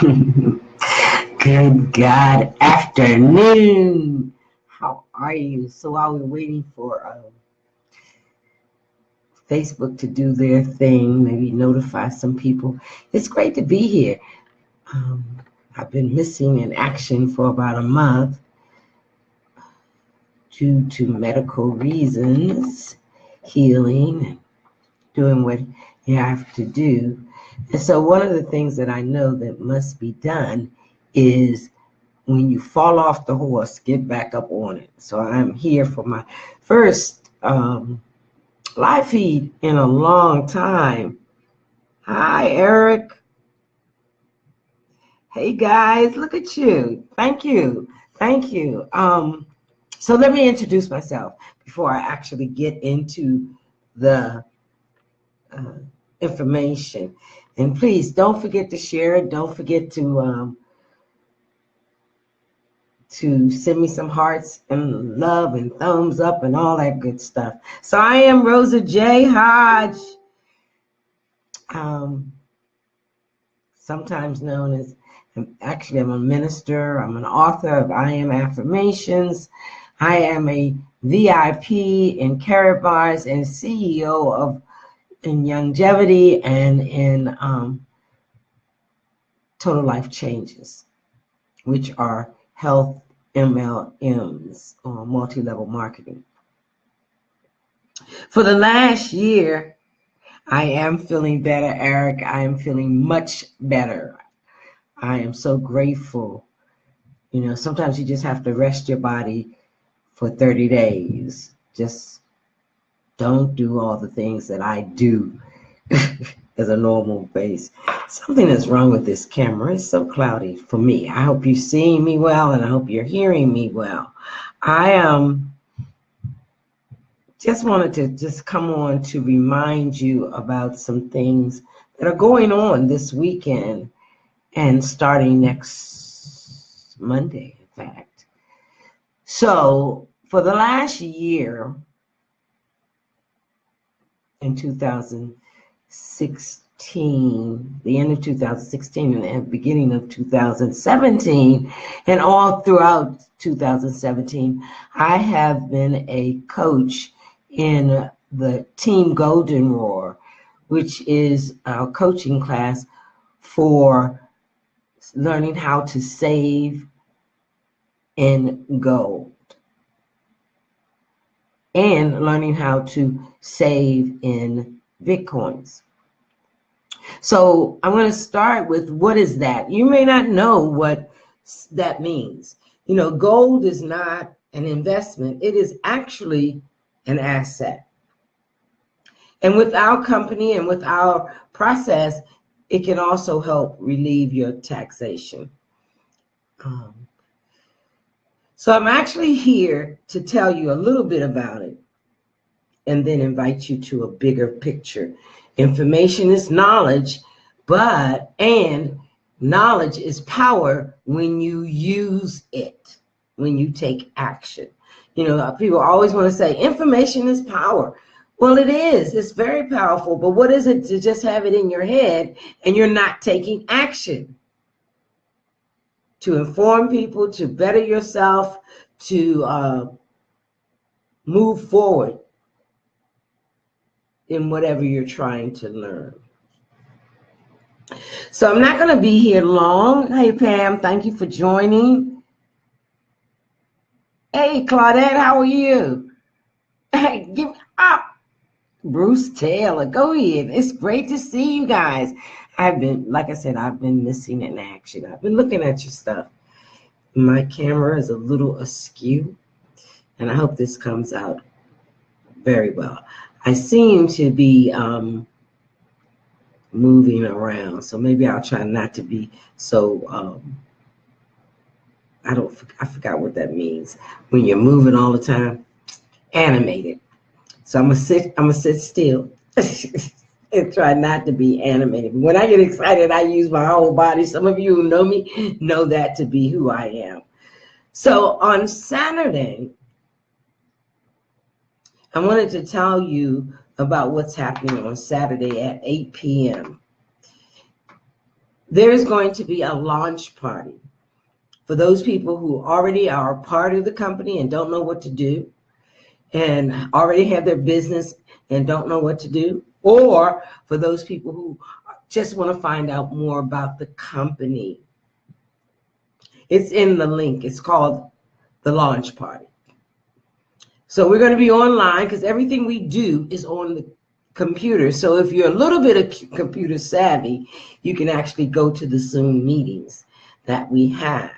Good God afternoon. How are you? So while we're waiting for Facebook to do their thing, maybe notify some people, it's great to be here. Um, I've been missing in action for about a month due to medical reasons, healing, and doing what you have to do. And so one of the things that I know that must be done is when you fall off the horse, get back up on it. So I'm here for my first live feed in a long time. Hi, Eric. Hey, guys, look at you. Thank you. Thank you. So let me introduce myself before I actually get into the uh, information. And please don't forget to share it. Don't forget to send me some hearts and love and thumbs up and all that good stuff. So I am Rosa J. Hodge, sometimes known as, actually I'm a minister, I'm an author of I Am Affirmations. I am a VIP in Karatbars and CEO of in Longevity and in Total Life Changes, which are health MLMs, or multi-level marketing. For the last year, I am feeling better, Eric. I am feeling much better. I am so grateful. You know, sometimes you just have to rest your body for 30 days. Just don't do all the things that I do as a normal base. Something is wrong with this camera. It's so cloudy for me. I hope you're seeing me well, and I hope you're hearing me well. I just wanted to just come on to remind you about some things that are going on this weekend and starting next Monday, in fact. So for the last year, in 2016, the end of 2016 and the beginning of 2017, and all throughout 2017, I have been a coach in the Team Golden Roar, which is our coaching class for learning how to save in gold and learning how to save in Bitcoins. So I'm going to start with, what is that? You may not know what that means. You know, gold is not an investment. It is actually an asset. And with our company and with our process, it can also help relieve your taxation. So I'm actually here to tell you a little bit about it and then invite you to a bigger picture. Information is knowledge, and knowledge is power when you use it, when you take action. You know, people always want to say information is power. Well, it is. It's very powerful. But what is it to just have it in your head and you're not taking action? To inform people, to better yourself, to move forward in whatever you're trying to learn. So I'm not going to be here long. Hey, Pam, thank you for joining. Hey, Claudette, how are you? Hey, give me up. Bruce Taylor, go ahead. It's great to see you guys. I've been, like I said, I've been missing in action. I've been looking at your stuff. My camera is a little askew, and I hope this comes out very well. I seem to be moving around, so maybe I'll try not to be so I forgot what that means when you're moving all the time. Animated. So I'm gonna sit still and try not to be animated. When I get excited, I use my whole body. Some of you who know me know that to be who I am. So on Saturday, I wanted to tell you about what's happening on Saturday at 8 p.m. there's going to be a launch party for those people who already are part of the company and don't know what to do, and already have their business and don't know what to do, or for those people who just want to find out more about the company. It's in the link. It's called the launch party. So we're going to be online because everything we do is on the computer. So if you're a little bit of computer savvy, you can actually go to the Zoom meetings that we have.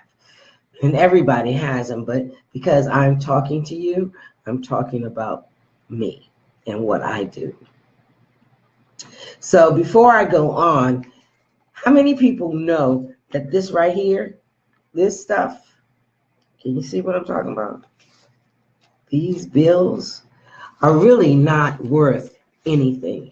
And everybody has them, but because I'm talking to you, I'm talking about me and what I do. So before I go on, how many people know that this right here, this stuff, can you see what I'm talking about? These bills are really not worth anything.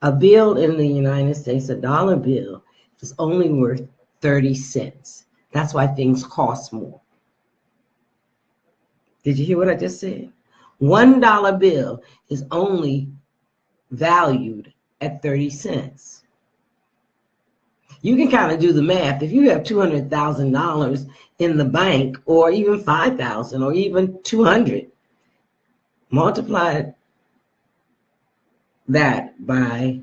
A bill in the United States, a dollar bill, is only worth 30 cents. That's why things cost more. Did you hear what I just said? $1 bill is only valued at 30 cents. You can kind of do the math. If you have $200,000 in the bank, or even $5,000, or even 200, multiply that by,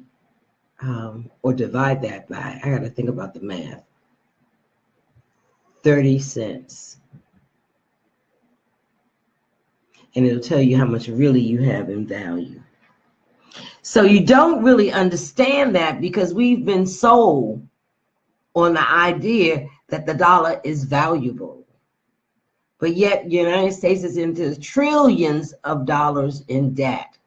or divide that by, I got to think about the math, 30 cents. And it'll tell you how much really you have in value. So you don't really understand that because we've been sold on the idea that the dollar is valuable. But yet the United States is into trillions of dollars in debt.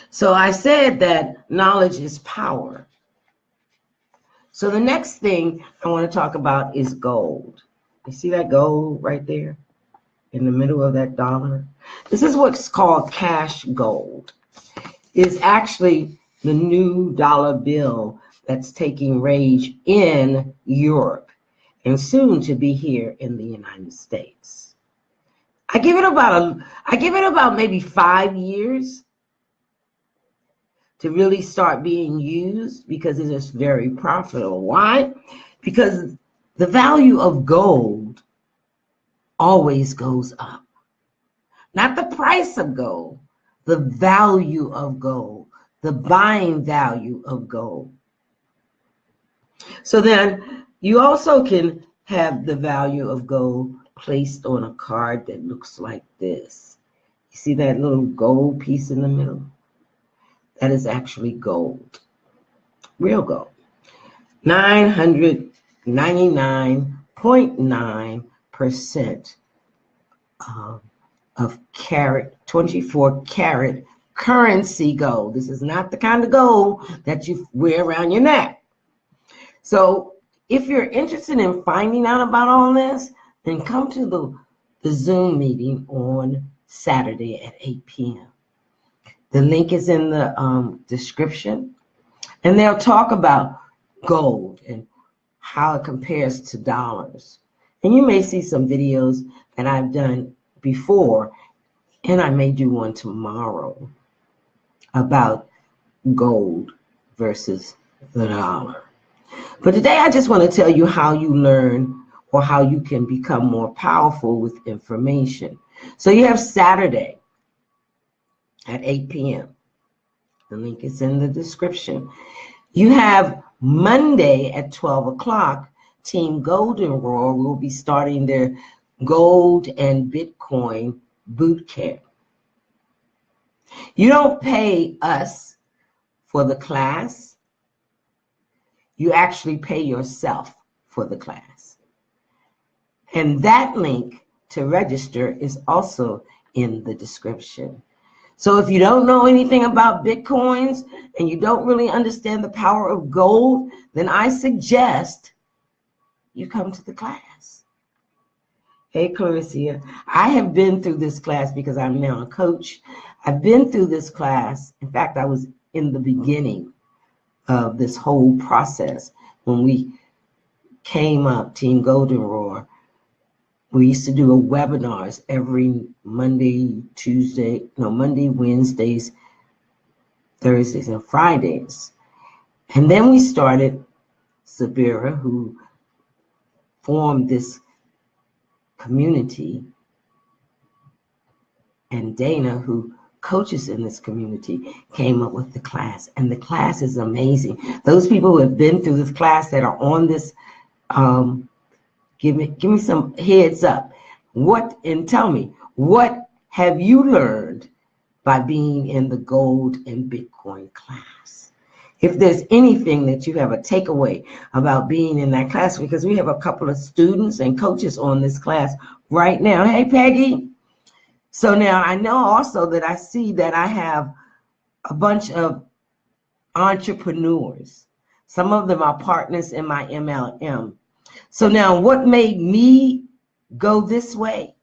So I said that knowledge is power. So the next thing I want to talk about is gold. You see that gold right there in the middle of that dollar? This is what's called cash gold. It's actually the new dollar bill that's taking rage in Europe and soon to be here in the United States. I give it about maybe 5 years to really start being used because it is very profitable. Why? Because the value of gold always goes up. Not the price of gold, the value of gold, the buying value of gold. So then you also can have the value of gold placed on a card that looks like this. You see that little gold piece in the middle? That is actually gold, real gold. 999.9% of carat, 24 karat currency gold. This is not the kind of gold that you wear around your neck. So if you're interested in finding out about all this, then come to the Zoom meeting on Saturday at 8 p.m. The link is in the description, and they'll talk about gold and how it compares to dollars. And you may see some videos that I've done before, and I may do one tomorrow about gold versus the dollar. But today I just want to tell you how you learn or how you can become more powerful with information. So you have Saturday at 8 p.m. The link is in the description. You have Monday at 12 o'clock. Team Golden Roar will be starting their gold and Bitcoin boot camp. You don't pay us for the class. You actually pay yourself for the class. And that link to register is also in the description. So if you don't know anything about Bitcoins and you don't really understand the power of gold, then I suggest you come to the class. Hey, Clarissa, I have been through this class because I'm now a coach. I've been through this class. In fact, I was in the beginning of this whole process when we came up, Team Golden Roar. We used to do webinars every Monday, Wednesdays, Thursdays and Fridays. And then we started Sabira, who formed this community, and Dana, who coaches in this community, came up with the class. And the class is amazing. Those people who have been through this class that are on this, give me some heads up. And tell me, what have you learned by being in the gold and Bitcoin class? If there's anything that you have a takeaway about being in that class, because we have a couple of students and coaches on this class right now. Hey, Peggy. So now I know also that I see that I have a bunch of entrepreneurs. Some of them are partners in my MLM. So now what made me go this way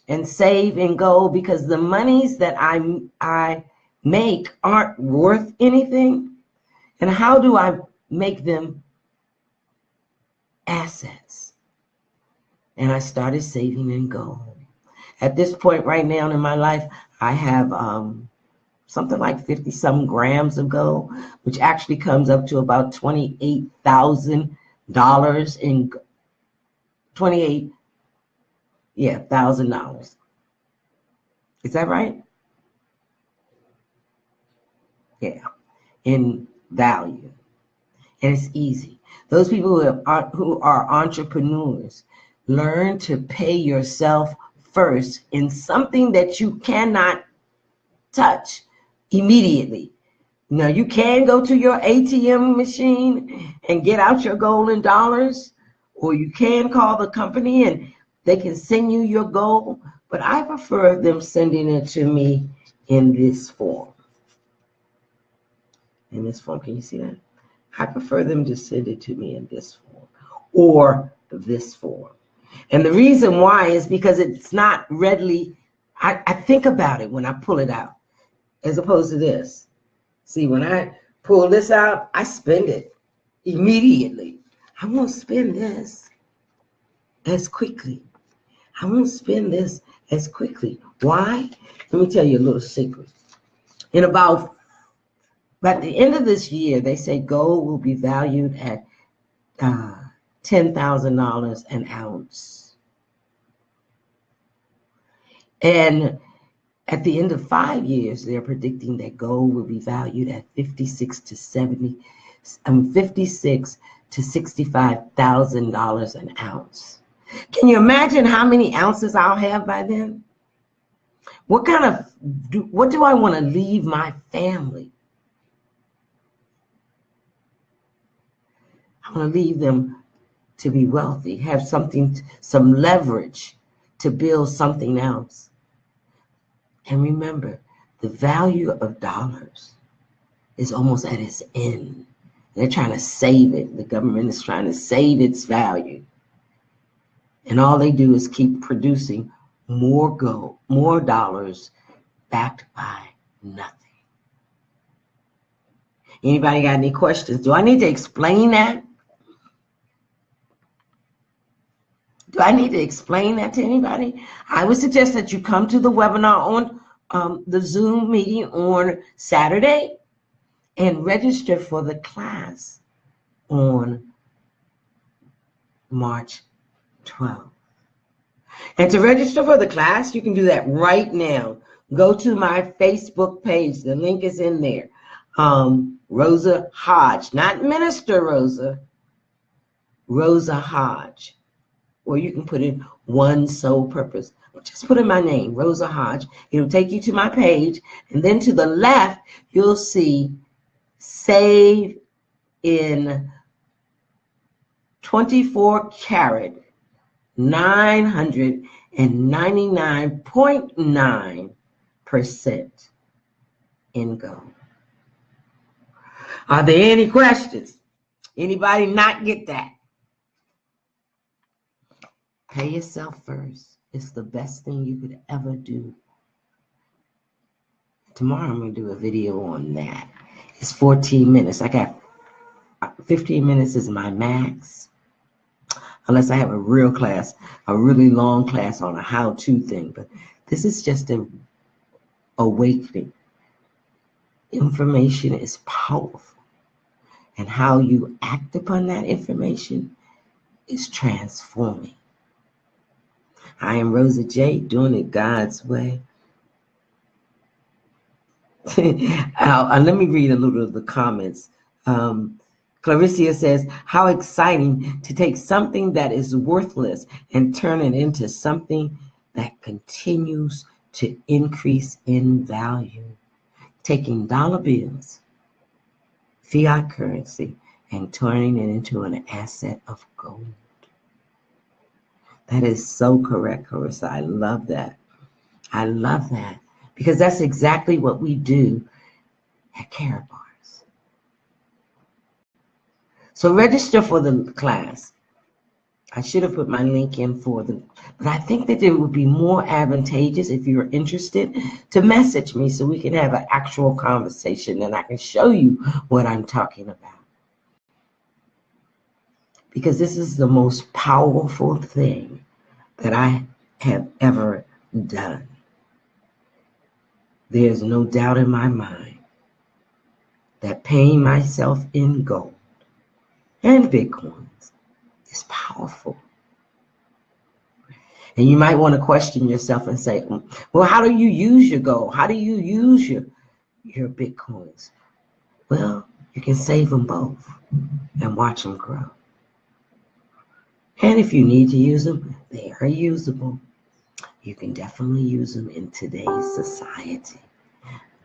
and save and go? Because the monies that I make aren't worth anything. And how do I make them assets? And I started saving in gold. At this point right now in my life, I have something like 50-some grams of gold, which actually comes up to about $28,000 in $1,000. Is that right? Yeah, in value. And it's easy. Those people who are entrepreneurs, learn to pay yourself first in something that you cannot touch immediately. Now, you can go to your ATM machine and get out your gold in dollars, or you can call the company and they can send you your gold, but I prefer them sending it to me in this form. In this form, can you see that? I prefer them to send it to me in this form or this form. And the reason why is because it's not readily, I think about it when I pull it out, as opposed to this. See, when I pull this out, I spend it immediately. I won't spend this as quickly. I won't spend this as quickly. Why? Let me tell you a little secret. By the end of this year, they say gold will be valued at $10,000 an ounce. And at the end of 5 years, they're predicting that gold will be valued at $56,000 to $65,000 an ounce. Can you imagine how many ounces I'll have by then? What do I want to leave my family? I want to leave them to be wealthy, have some leverage to build something else. And remember, the value of dollars is almost at its end. They're trying to save it. The government is trying to save its value. And all they do is keep producing more gold, more dollars backed by nothing. Anybody got any questions? Do I need to explain that? Do I need to explain that to anybody? I would suggest that you come to the webinar on the Zoom meeting on Saturday and register for the class on March 12th. And to register for the class, you can do that right now. Go to my Facebook page. The link is in there. Rosa Hodge, not Minister Rosa, Rosa Hodge. Or you can put in one sole purpose. Just put in my name, Rosa Hodge. It'll take you to my page. And then to the left, you'll see Save in 24 karat 999.9% in gold. Are there any questions? Anybody not get that? Pay yourself first. It's the best thing you could ever do. Tomorrow I'm going to do a video on that. It's 14 minutes. I got 15 minutes is my max. Unless I have a real class, a really long class on a how-to thing. But this is just an awakening. information is powerful, and how you act upon that information is transforming. I am Rosa J, doing it God's way. Let me read a little of the comments. Clarissa says, how exciting to take something that is worthless and turn it into something that continues to increase in value. Taking dollar bills, fiat currency, and turning it into an asset of gold. That is so correct, Clarissa. I love that. I love that, because that's exactly what we do at Karatbars. So register for the class. I should have put my link in for the, but I think that it would be more advantageous if you're interested to message me so we can have an actual conversation and I can show you what I'm talking about. Because this is the most powerful thing that I have ever done. There's no doubt in my mind that paying myself in gold and Bitcoins is powerful. And you might want to question yourself and say, well, how do you use your gold? How do you use your Bitcoins? Well, you can save them both and watch them grow. And if you need to use them, they are usable. You can definitely use them in today's society.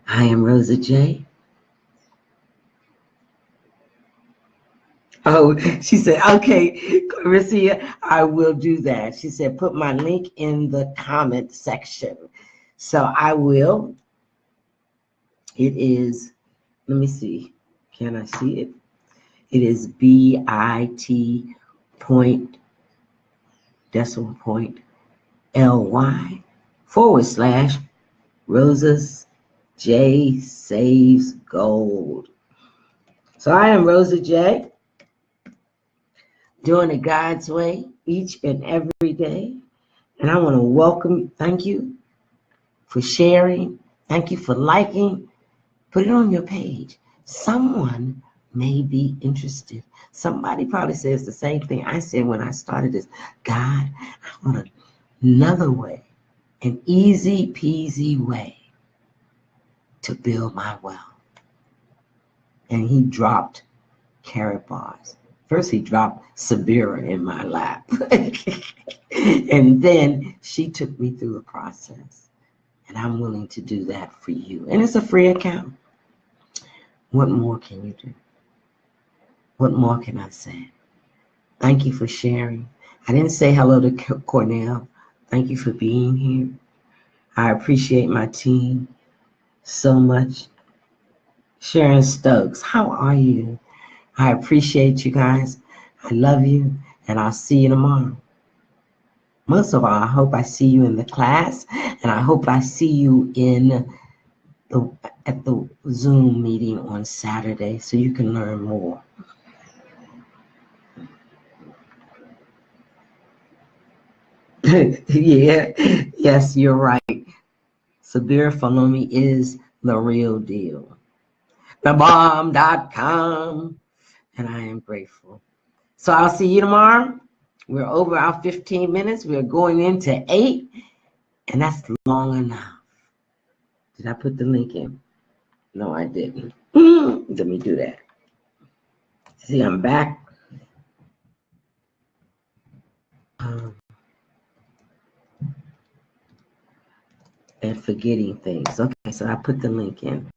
I am Rosa J. Oh, she said, okay, Clarissa, I will do that. She said, put my link in the comment section. So I will. It is, let me see. Can I see it? It is bit point decimal point ly / Rosa's J Saves Gold. So I am Rosa J, doing it God's way each and every day. And I want to welcome, thank you for sharing. Thank you for liking. Put it on your page. Someone may be interested. Somebody probably says the same thing I said when I started this. God, I want another way, an easy peasy way to build my wealth. And he dropped Karatbars. First, he dropped Sabira in my lap. And then she took me through the process. And I'm willing to do that for you. And it's a free account. What more can you do? What more can I say? Thank you for sharing. I didn't say hello to Cornell. Thank you for being here. I appreciate my team so much. Sharon Stokes, how are you? I appreciate you guys. I love you, and I'll see you tomorrow. Most of all, I hope I see you in the class, and I hope I see you at the Zoom meeting on Saturday so you can learn more. Yeah, yes, you're right. Sabir Falomi is the real deal. TheBomb.com, and I am grateful. So I'll see you tomorrow. We're over our 15 minutes. We're going into 8, and that's long enough. Did I put the link in? No, I didn't. Let me do that. See, I'm back. And forgetting things. Okay, so I put the link in.